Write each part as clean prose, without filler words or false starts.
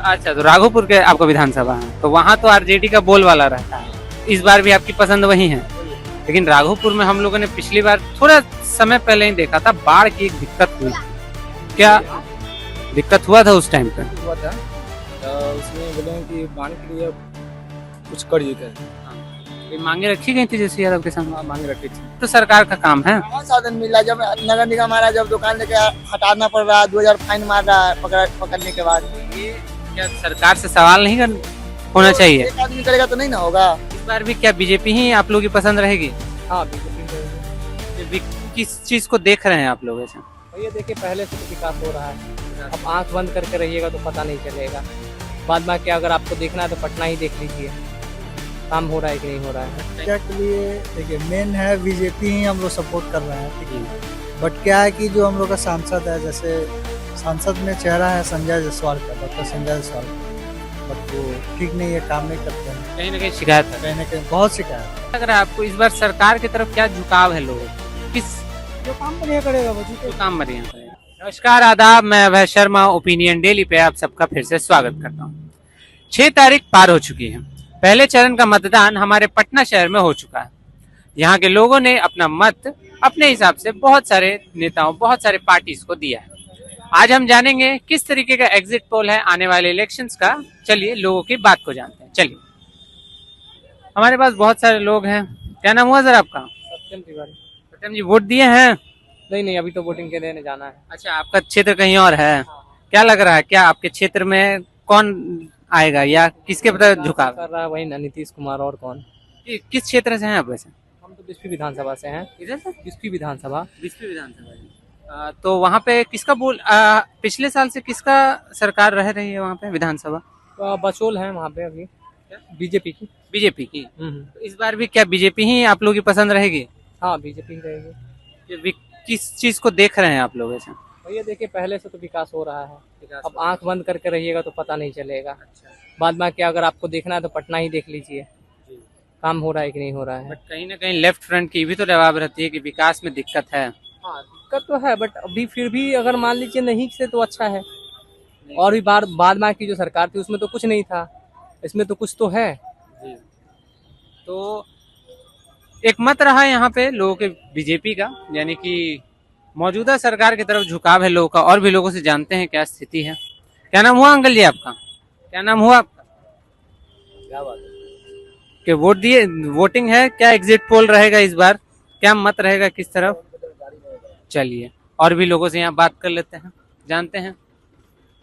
अच्छा, तो राघोपुर के आपका विधानसभा है, तो वहाँ तो आरजेडी का बोलबाला रहता है। इस बार भी आपकी पसंद वही है। लेकिन राघोपुर में हम लोगों ने पिछली बार थोड़ा समय पहले ही देखा था, बाढ़ की एक दिक्कत हुई। क्या दिक्कत हुआ था उस टाइम पे? हुआ था उसमें बोले कि बाढ़ के लिए कुछ कर देते हैं। ये मांगे रखी गई थी जैसे यादव के सामने, मांग रखी थी। तो सरकार का काम है। बहुत साधन मिला, जब नगर निगम आ रहा है, जब दुकान लेके हटाना पड़ रहा है, 2000 फाइन मार रहा है पकड़ने के बाद। ये क्या सरकार से सवाल नहीं होना चाहिए? एक आदमी करेगा तो नहीं ना होगा। इस बार भी क्या बीजेपी ही आप लोगों की पसंद रहेगी? हाँ, बीजेपी किस चीज को देख रहे हैं आप लोग ऐसे? ये देखिए, पहले से तो विकास हो रहा है। अब आंख बंद करके रहिएगा तो पता नहीं चलेगा। बाद में क्या, अगर आपको देखना है तो पटना ही देख लीजिए, काम हो रहा है कि नहीं हो रहा है। क्या के लिए देखिए, मेन है बीजेपी ही हम लोग सपोर्ट कर रहे हैं, ठीक है। बट क्या है कि जो हम लोग का सांसद है, जैसे सांसद में चेहरा है संजय जायसवाल का, डॉक्टर संजय जायसवाल, बट वो ठीक नहीं है, काम नहीं करते हैं। कहीं ना कहीं शिकायत है, कहीं ना कहीं बहुत शिकायत है। अगर आपको इस बार सरकार की तरफ क्या झुकाव है लोगों को? किस जो काम बढ़िया करेगा वो जो काम बढ़िया करेगा। नमस्कार, आदाब, मैं अभय शर्मा, ओपिनियन डेली पे आप सबका फिर से स्वागत करता हूँ। 6 तारीख पार हो चुकी है। पहले चरण का मतदान हमारे पटना शहर में हो चुका है। यहाँ के लोगों ने अपना मत अपने हिसाब से बहुत सारे नेताओं, बहुत सारे पार्टीज को दिया है। आज हम जानेंगे किस तरीके का एग्जिट पोल है आने वाले इलेक्शंस का। चलिए लोगों की बात को जानते हैं। चलिए, हमारे पास बहुत सारे लोग हैं। क्या नाम हुआ सर आपका? सत्यम तिवारी। सत्यम जी, वोट दिए हैं? नहीं, अभी तो वोटिंग के लिए जाना है। अच्छा, आपका क्षेत्र कहीं और है। क्या लग रहा है, क्या आपके क्षेत्र में कौन आएगा या किसके प्रति झुकाव कर रहा है? वही ना, नीतीश कुमार, और कौन। किस क्षेत्र से हैं आप वैसे? हम तो बिस्फी विधानसभा से हैं। इधर से? बिस्फी विधानसभा। बिस्फी विधानसभा। तो वहाँ पे किसका बोल पिछले साल से किसका सरकार रह रही है वहाँ पे विधानसभा? तो बचोल है वहाँ पे अभी, बीजेपी की। बीजेपी की। तो इस बार भी क्या बीजेपी ही आप लोगों की पसंद रहेगी? हाँ, बीजेपी ही रहेगी। किस चीज को देख रहे हैं आप लोग ऐसे? ये देखिए, पहले से तो विकास हो रहा है। अब आंख बंद करके रहिएगा तो पता नहीं चलेगा। बाद में क्या, अगर आपको देखना है तो पटना ही देख लीजिए, काम हो रहा है कि नहीं हो रहा है। बट कहीं ना कहीं लेफ्ट फ्रंट की भी तो जवाब रहती है कि विकास में दिक्कत है। हाँ, दिक्कत तो है, बट अभी फिर भी अगर मान लीजिए नहीं से तो अच्छा है। और भी बाद में की जो सरकार थी उसमें तो कुछ नहीं था, इसमें तो कुछ तो है। तो एक मत रहा यहाँ पे लोगों के बीजेपी का, यानी कि मौजूदा सरकार की तरफ झुकाव है लोगों का। और भी लोगों से जानते हैं क्या स्थिति है। क्या नाम हुआ अंकल जी आपका? क्या नाम हुआ आपका? क्या बात कि वोट दिए, वोटिंग है, क्या एग्जिट पोल रहेगा इस बार, क्या मत रहेगा किस तरफ? चलिए और भी लोगों से यहाँ बात कर लेते हैं, जानते हैं।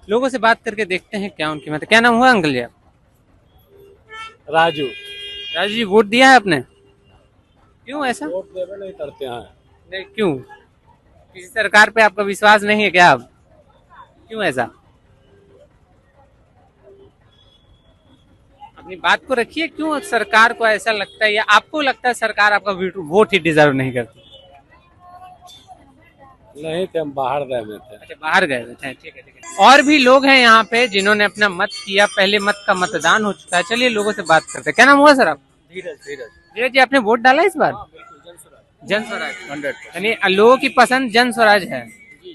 लोगों से बात करके देखते हैं क्या उनकी मत। क्या नाम हुआ अंकल जी आप? राजू। राजू जी, वोट दिया है आपने? क्यों ऐसा? वोट देवे नहीं करते हैं। नहीं, क्यों? किसी सरकार पे आपका विश्वास नहीं है क्या अब? क्यों ऐसा? अपनी बात को रखिए। क्यों सरकार को ऐसा लगता है, या आपको लगता है सरकार आपका वोट ही डिजर्व नहीं करती? नहीं थे, हम बाहर गए हुए थे। अच्छा, बाहर गए हुए थे, ठीक है ठीक है। और भी लोग हैं यहाँ पे जिन्होंने अपना मत किया। पहले मत का मतदान हो चुका है। चलिए लोगों से बात करते हैं। क्या नाम हुआ सर आप? धीरज जी, आपने वोट डाला इस बार? जन स्वराज 100, यानी लोगों की पसंद जन स्वराज है।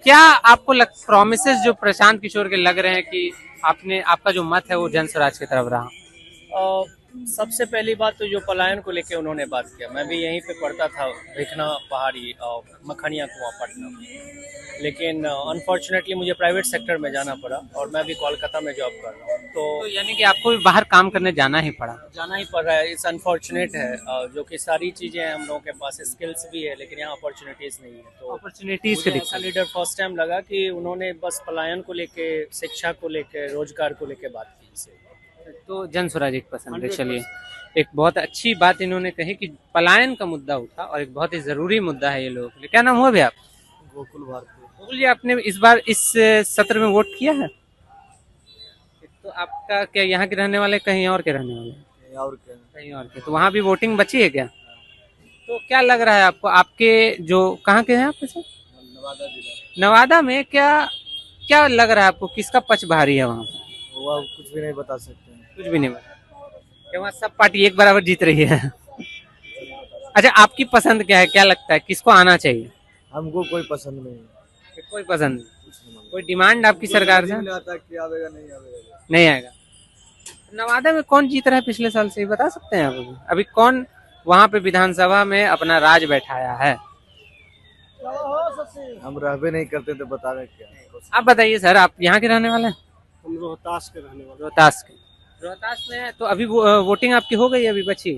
क्या आपको प्रोमिसेस जो प्रशांत किशोर के लग रहे हैं कि आपका जो मत है वो जन स्वराज की तरफ रहा? सबसे पहली बात तो जो पलायन को लेके उन्होंने बात किया, मैं भी यहीं पे पढ़ता था, भिखना पहाड़ी और मखनिया कुआं पटना। लेकिन अनफॉर्चुनेटली मुझे प्राइवेट सेक्टर में जाना पड़ा और मैं भी कोलकाता में जॉब कर रहा हूँ। तो यानी कि आपको भी बाहर काम करने जाना ही पड़ा? जाना ही पड़ रहा है। इट्स अनफॉर्चुनेट है, जो कि सारी चीज़ें हैं, हम लोगों के पास स्किल्स भी है लेकिन यहाँ अपॉर्चुनिटीज़ नहीं है। तो अपॉर्चुनिटीज मुझे ऐसा लीडर फर्स्ट टाइम लगा कि उन्होंने बस पलायन को लेके, शिक्षा को लेके, रोजगार को लेके बात की। तो जन स्वराज एक पसंद है। चलिए, एक बहुत अच्छी बात इन्होंने कही कि पलायन का मुद्दा उठा और एक बहुत ही जरूरी मुद्दा है ये लोगों के लिए। क्या नाम हुआ भी आप? गोकुल भारती। गोकुल जी, आपने इस बार इस सत्र में वोट किया है? तो आपका क्या यहाँ के रहने वाले, कहीं और के रहने वाले? कहीं और के। तो वहाँ भी वोटिंग बची है क्या? तो क्या लग रहा है आपको, आपके जो कहाँ के हैं आप वैसे? नवादा जिला। नवादा में क्या लग रहा है आपको, किसका पक्ष भारी है वहाँ पे? वो कुछ भी नहीं बता सकते हैं। कुछ भी नहीं बता। वहाँ सब पार्टी एक बराबर जीत रही है। अच्छा, आपकी पसंद क्या है? क्या लगता है किसको आना चाहिए? हमको कोई पसंद नहीं है। कोई पसंद नहीं। कोई डिमांड आपकी सरकार से? नहीं आएगा। नवादा में कौन जीत रहा है पिछले साल से, ये बता सकते हैं आप? अभी कौन वहाँ पे विधानसभा में अपना राज बैठाया है? हम रहबे नहीं करते तो बता रहे क्या। आप बताइए सर, आप यहाँ के रहने वाले हैं? हम रोहतास के रहने वाले। रोहतास के। रोहतास में तो अभी वोटिंग आपकी हो गई, अभी बची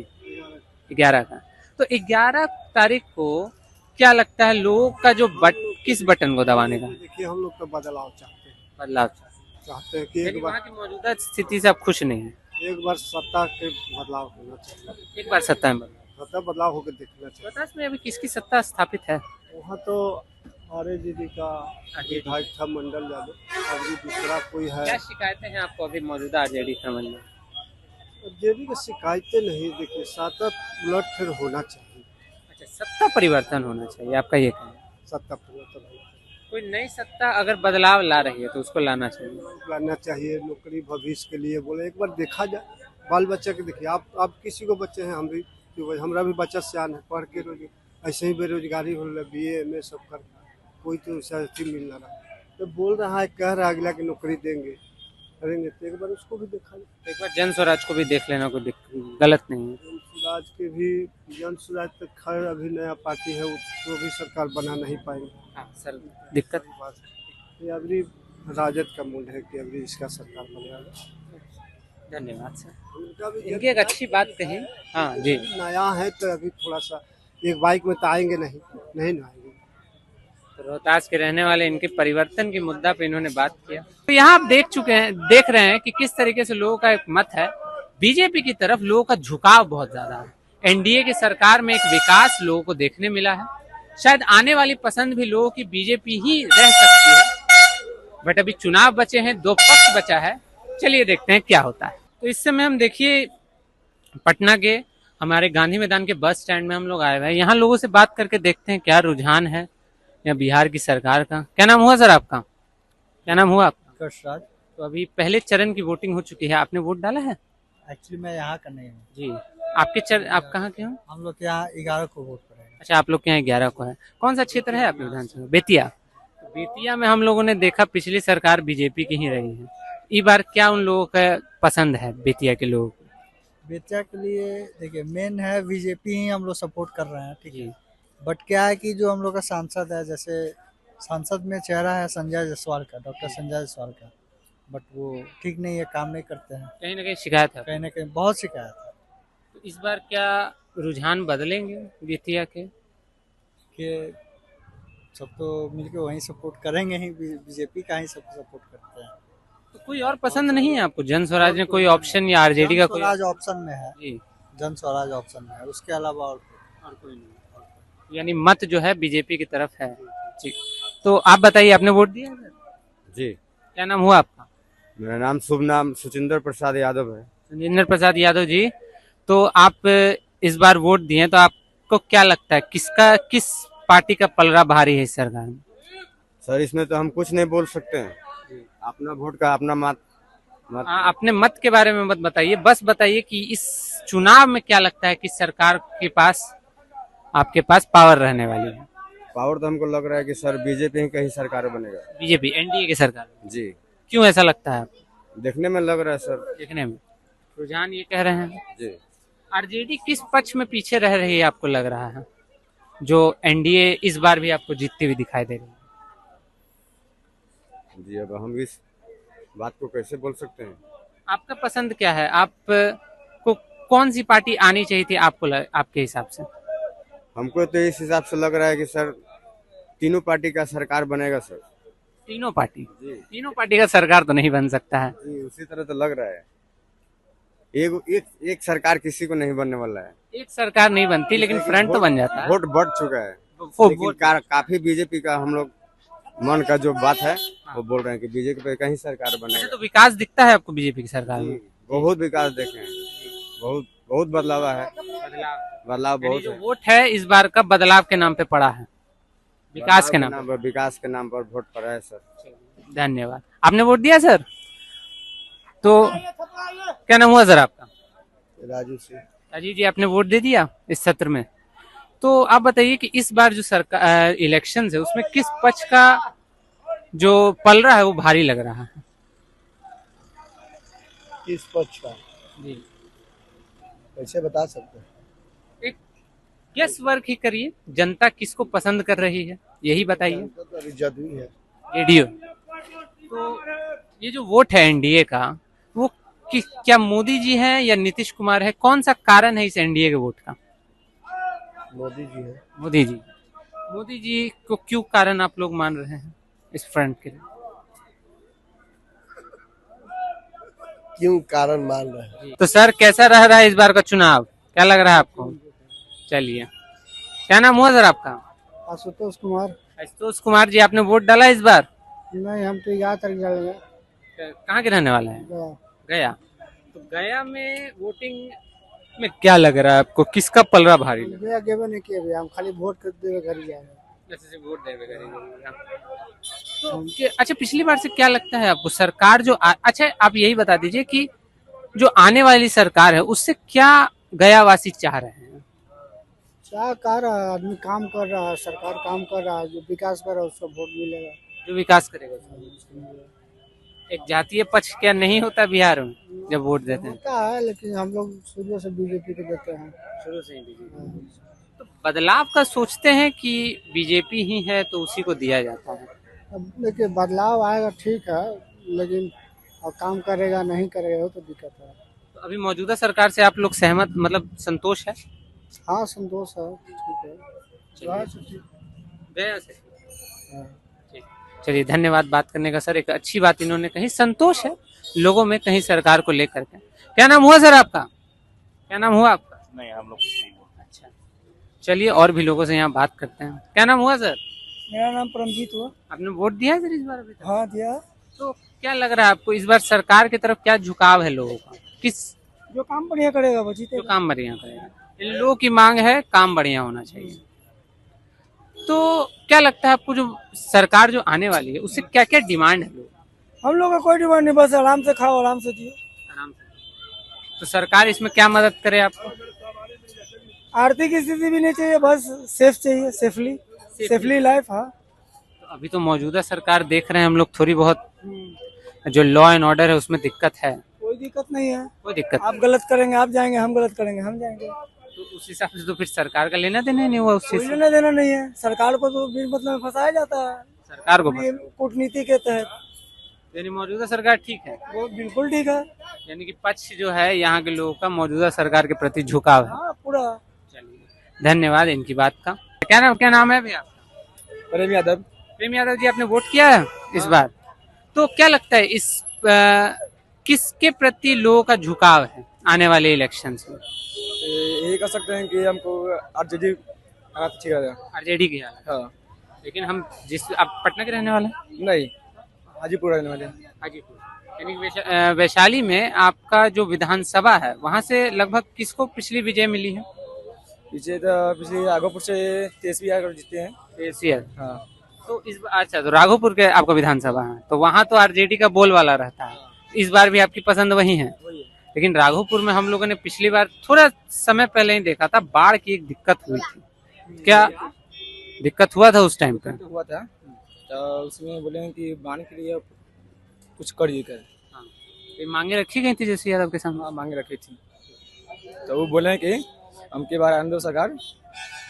11 का। तो 11 तारीख को क्या लगता है लोगों का जो किस बटन को दबाने का? देखिए हम लोग तो बदलाव चाहते हैं। बदलाव चाहते हैं कि लेकिन वहाँ की मौजूदा स्थिति से आप खुश नहीं है? एक बार सत्ता के बदलाव होना चाहिए। एक बार सत्ता में सत्ता बदलाव होकर देखना चाहिए। रोहतास में अभी किसकी सत्ता स्थापित है? वहाँ तो आर्य जी का विधायक था मंडल यादव, अभी दूसरा कोई है। क्या शिकायतें हैं आपको अभी मौजूदा आरजेडी कमल? जेडी की शिकायतें नहीं, देखिए सत्ता उलट फिर होना चाहिए। अच्छा, सत्ता परिवर्तन होना चाहिए, आपका ये कहना है? सत्ता परिवर्तन होना चाहिए। कोई नई सत्ता अगर बदलाव ला रही है तो उसको लाना चाहिए। लाना चाहिए, नौकरी भविष्य के लिए बोले एक बार देखा जाए। बाल बच्चा के देखिए, आप किसी को बच्चे हैं, हम भी हमारा भी बच्चा सियान है, पढ़ के रोज ऐसे ही बेरोजगारी हो रहा है, BA MA सब कर कोई तो अथी मिल रहा है, तो बोल रहा है, कह रहा है अगला की नौकरी देंगे करेंगे, तो एक बार उसको भी देखा जाए। एक बार जन स्वराज को भी देख लेना, कोई गलत नहीं है। जन स्वराज के भी, जन स्वराज तक खैर अभी नया पार्टी है, उसको भी सरकार बना नहीं पाएंगे। हाँ सर, दिक्कत ये अभी राजद का मूड है कि अभी इसका सरकार बनेगा। धन्यवाद सर, उनका भी इनकी एक अच्छी बात कही। हाँ जी, नया है तो अभी थोड़ा सा एक बाइक में तो आएंगे नहीं ना आएंगे। तो रोहतास के रहने वाले इनके परिवर्तन के मुद्दा पे इन्होंने बात किया। तो यहाँ आप देख रहे हैं कि किस तरीके से लोगों का एक मत है, बीजेपी की तरफ लोगों का झुकाव बहुत ज्यादा है। एनडीए की सरकार में एक विकास लोगों को देखने मिला है। शायद आने वाली पसंद भी लोगों की बीजेपी ही रह सकती है, बट अभी चुनाव बचे हैं, 2 पक्ष बचा है। चलिए देखते हैं क्या होता है। तो इस समय हम देखिए पटना के हमारे गांधी मैदान के बस स्टैंड में हम लोग आए हुए हैं। यहाँ लोगों से बात करके देखते हैं क्या रुझान है या बिहार की सरकार का। क्या नाम हुआ सर आपका? क्या नाम हुआ आपका? कृष्णराज। तो अभी पहले चरण की वोटिंग हो चुकी है, आपने वोट डाला है? एक्चुअली मैं यहाँ का नहीं हूँ जी। आप कहाँ के हो? हम लोग यहाँ 11 को वोट करेंगे। अच्छा, आप लोग के यहाँ 11 को है। कौन सा क्षेत्र है आपके विधानसभा? बेतिया। बेतिया में हम लोगों ने देखा पिछली सरकार बीजेपी की ही रही है। इस बार क्या उन लोगों का पसंद है बेतिया के लोगों को? बेतिया के लिए देखिए मेन है बीजेपी ही हम लोग सपोर्ट कर रहे हैं, ठीक है। जी। बट क्या है कि जो हम लोग का सांसद है, जैसे सांसद में चेहरा है संजय जायसवाल का, डॉक्टर संजय जायसवाल का, बट वो ठीक नहीं है, काम नहीं करते हैं, कहीं ना कहीं शिकायत है। कहीं ना कहीं बहुत शिकायत है तो इस बार क्या रुझान बदलेंगे बेतिया के? कि सब तो मिलके वहीं सपोर्ट करेंगे ही, बीजेपी का ही सब सपोर्ट करते हैं। तो कोई और पसंद नहीं है आपको? जन स्वराज में कोई ऑप्शन या आरजेडी का कोई? स्वराज ऑप्शन में है जी, जन स्वराज ऑप्शन में है, उसके अलावा और कोई नहीं। यानी मत जो है बीजेपी की तरफ है। जी, तो आप बताइए, आपने वोट दिया है? जी, क्या नाम हुआ आपका? मेरा नाम शुभ नाम सुचिंदर प्रसाद यादव है। सुचिंदर प्रसाद यादव जी, तो आप इस बार वोट दिए, तो आपको क्या लगता है किस पार्टी का पलड़ा भारी है इस सरकार में? सर इसमें तो हम कुछ नहीं बोल सकते हैं, अपना वोट का अपना मत अपने मत के बारे में मत बताइए, बस बताइए कि इस चुनाव में क्या लगता है कि सरकार के पास, आपके पास पावर रहने वाली है? पावर तो हमको लग रहा है कि सर बीजेपी ही कहीं सरकार बनेगा। बीजेपी, एनडीए की सरकार? जी। क्यों ऐसा लगता है आपको? देखने में लग रहा है सर। देखने में रुझान ये कह रहे हैं। जी। आरजेडी किस पक्ष में पीछे रह रही है आपको लग रहा है, जो एनडीए इस बार भी आपको जीतती हुई दिखाई दे रही है? जी, अब हम इस बात को कैसे बोल सकते हैं? आपका पसंद क्या है? आपको कौन सी पार्टी आनी चाहिए थी आपके हिसाब से? हमको तो इस हिसाब से लग रहा है कि सर तीनों पार्टी का सरकार बनेगा सर। तीनों पार्टी? जी। तीनों पार्टी का सरकार तो नहीं बन सकता है। जी, उसी तरह तो लग रहा है। एक सरकार किसी को नहीं बनने वाला है। एक सरकार नहीं बनती, लेकिन फ्रंट तो बन जाता है। वोट बढ़ चुका है, लेकिन काफी बीजेपी का हम लोग मन का जो बात है वो बोल रहे हैं कि बीजेपी पे कहीं सरकार अच्छा, बनेगा। तो विकास दिखता है आपको बीजेपी की सरकार में? बहुत विकास देखे हैं, बहुत बदलाव है, बदलाव बहुत जो है। वोट है इस बार का बदलाव के नाम पे पड़ा है, विकास के नाम पर विकास के नाम पर वोट पड़ा है सर। पे। धन्यवाद। आपने वोट दिया सर? तो क्या नाम हुआ सर आपका? राजू सिंह। अजीत जी, आपने वोट दे दिया इस सत्र में? तो आप बताइए कि इस बार जो सरकार इलेक्शन है उसमें किस पक्ष का जो पल रहा है वो भारी लग रहा है? किस पक्ष का जी, कैसे बता सकते हैं? एक गेस वर्क ही करिए, जनता किसको पसंद कर रही है यही बताइए। तो अभी जदयू है। रेडियो। तो ये जो वोट है एनडीए का, वो क्या मोदी जी हैं या नीतीश कुमार है? कौन सा कारण है इस एनडीए के वोट का? मोदी जी है। मोदी जी। मोदी जी को क्यों कारण आप लोग मान रहे हैं इस फ्रंट के लिए? क्यों कारण मान रहे हैं? तो सर कैसा रह रहा है इस बार का चुनाव, क्या लग रहा है आपको? चलिए, क्या नाम हुआ सर आपका? आशुतोष कुमार। आशुतोष कुमार जी, आपने वोट डाला इस बार? नहीं, हम तो यहाँ तक जाएंगे। कहाँ के रहने वाले हैं? गया। तो गया में वोटिंग में क्या लग रहा है आपको, किसका पलड़ा भारी लग रहा है? गेबे नहीं किए भैया, हम खाली वोट कर देवे घर ही जाएंगे। जैसे वोट देवे करेंगे। तो अच्छा, पिछली बार से क्या लगता है आपको, सरकार जो अच्छा आप यही बता दीजिए कि जो आने वाली सरकार है उससे क्या गया वासी चाह रहे हैं? क्या कर रहा है आदमी, काम कर रहा है, सरकार काम कर रहा है, जो विकास कर रहा है उसको वोट मिलेगा। जो विकास करेगा एक जातीय पक्ष क्या नहीं होता बिहार में जब वोट देते हैं? होता है, लेकिन हम लोग शुरू से बीजेपी को देते हैं। शुरू से ही बीजेपी। तो बदलाव का सोचते हैं कि बीजेपी ही है तो उसी को दिया जाता है? अब देखिए, बदलाव आएगा ठीक है, लेकिन अब काम करेगा नहीं करेगा वो तो दिक्कत है। तो अभी मौजूदा सरकार से आप लोग सहमत, मतलब संतोष है? हाँ, संतोष है, ठीक है। गया से। हाँ। ठीक। चलिए, धन्यवाद बात करने का सर। एक अच्छी बात इन्होंने कही, संतोष है लोगों में कहीं सरकार को लेकर के। क्या नाम हुआ सर आपका? क्या नाम हुआ आपका? नहीं, हम लोग कुछ नहीं बोलते। अच्छा, चलिए और भी लोगों से यहाँ बात करते हैं। क्या नाम हुआ सर? मेरा नाम परमजीत हुआ। आपने वोट दिया है सर इस बार अभी तक? हाँ, दिया। तो क्या लग रहा है आपको इस बार सरकार की तरफ क्या झुकाव है लोगों का? किस जो काम बढ़िया करेगा वो जो जीतेगा। काम बढ़िया करेगा? इन लोगों की मांग है काम बढ़िया होना चाहिए। तो क्या लगता है आपको, जो सरकार जो आने वाली है उससे क्या क्या डिमांड है लोग? हम लोग का कोई डिमांड नहीं, बस आराम से खाओ, आराम से जियो। आराम से। तो सरकार इसमें क्या मदद करे आपको? आर्थिक स्थिति भी नहीं चाहिए, बस सेफ चाहिए, सेफली लाइफ। हाँ, तो अभी तो मौजूदा सरकार देख रहे हैं हम लोग, थोड़ी बहुत जो लॉ एंड ऑर्डर है उसमें दिक्कत है। कोई दिक्कत नहीं है। कोई दिक्कत आप गलत करेंगे आप जाएंगे, हम गलत करेंगे हम जाएंगे। तो उस हिसाब से तो फिर सरकार का लेना देना ही नहीं हुआ उस चीज कोई से। लेना देना नहीं है, सरकार को तो बिन मतलब में फंसाया जाता है सरकार को अपनी कूटनीति के तहत। यानी मौजूदा सरकार ठीक है, वो बिल्कुल ठीक है। यानी कि पक्ष जो है यहाँ के लोगों का मौजूदा सरकार के प्रति झुकाव है। हाँ, पूरा। चलिए, धन्यवाद इनकी बात का। क्या नाम है भैया? प्रेम यादव। प्रेम यादव जी, आपने वोट किया है इस बार? तो क्या लगता है इस किसके प्रति लोगों का झुकाव है आने वाले इलेक्शन में? यही कह सकते हैं कि हमको आरजेडी आना ठीक है। आरजेडी की हाल है। हाँ। लेकिन हम आप पटना के रहने वाले हैं? नहीं, हाजीपुर रहने वाले। हाजीपुर। यानी कि वैशाली में आपका जो विधानसभा है वहाँ से लगभग किसको पिछली विजय मिली है? पिछले राघोपुर से तेजस्वी यादव जीते हैं। केसीआर। हाँ। तो अच्छा, तो राघोपुर के आपका विधानसभा है तो वहाँ तो आरजेडी का बोलबाला रहता है। इस बार भी आपकी पसंद वही है? लेकिन राघोपुर में हम लोगों ने पिछली बार थोड़ा समय पहले ही देखा था, बाढ़ की एक दिक्कत हुई थी। क्या दिक्कत हुआ था उस टाइम पे? हुआ था, तो उसमें बोले कि बाढ़ के लिए कुछ कर कर। ये मांगे रखी गई थी जैसे यादव के सामने? हाँ, मांगे रखी थी, तो वो बोले कि हम के बार आंदोलन सरकार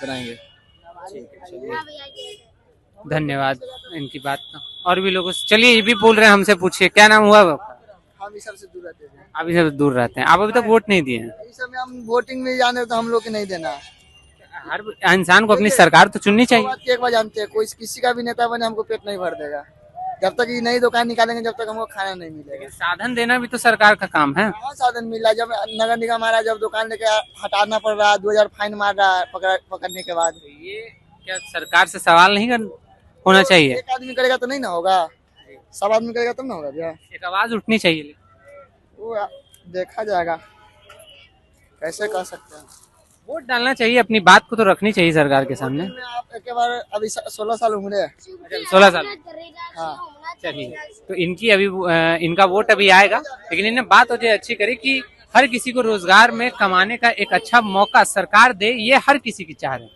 बनाएंगे। धन्यवाद इनकी बात का। और भी लोगों से, चलिए ये भी बोल रहे हैं, हमसे पूछिए। क्या नाम हुआ आपका? हम इस सबसे दूर रहते हैं। आप इसे दूर रहते हैं, आप अभी तक वोट नहीं दिए हैं? इस समय हम वोटिंग में जाने तो हम लोग के नहीं देना। हर इंसान को अपनी सरकार तो चुननी चाहिए। एक बार जानते हैं, कोई किसी का भी नेता बने हमको पेट नहीं भर देगा जब तक ये नई दुकान निकालेंगे, जब तक हमको खाना नहीं मिलेगा। साधन देना भी तो सरकार का काम है। हाँ, साधन मिला। जब नगर निगम आ रहा है, जब दुकान लेके हटाना पड़ रहा है, 2000 फाइन मार रहा है पकड़ने के बाद। ये क्या सरकार से सवाल नहीं होना चाहिए? एक आदमी करेगा तो नहीं ना होगा, सब आदमी करेगा तब ना होगा भैया। एक आवाज उठनी चाहिए। वो देखा जाएगा, कैसे कर सकते हैं। वोट डालना चाहिए, अपनी बात को तो रखनी चाहिए सरकार के सामने। आप एक बार अभी 16 साल उम्र है। 16 साल। हाँ। चलिए, तो इनकी अभी इनका वोट अभी आएगा, लेकिन इन्होंने बात मुझे अच्छी करी कि हर किसी को रोजगार में कमाने का एक अच्छा मौका सरकार दे, ये हर किसी की चाह रहे हैं।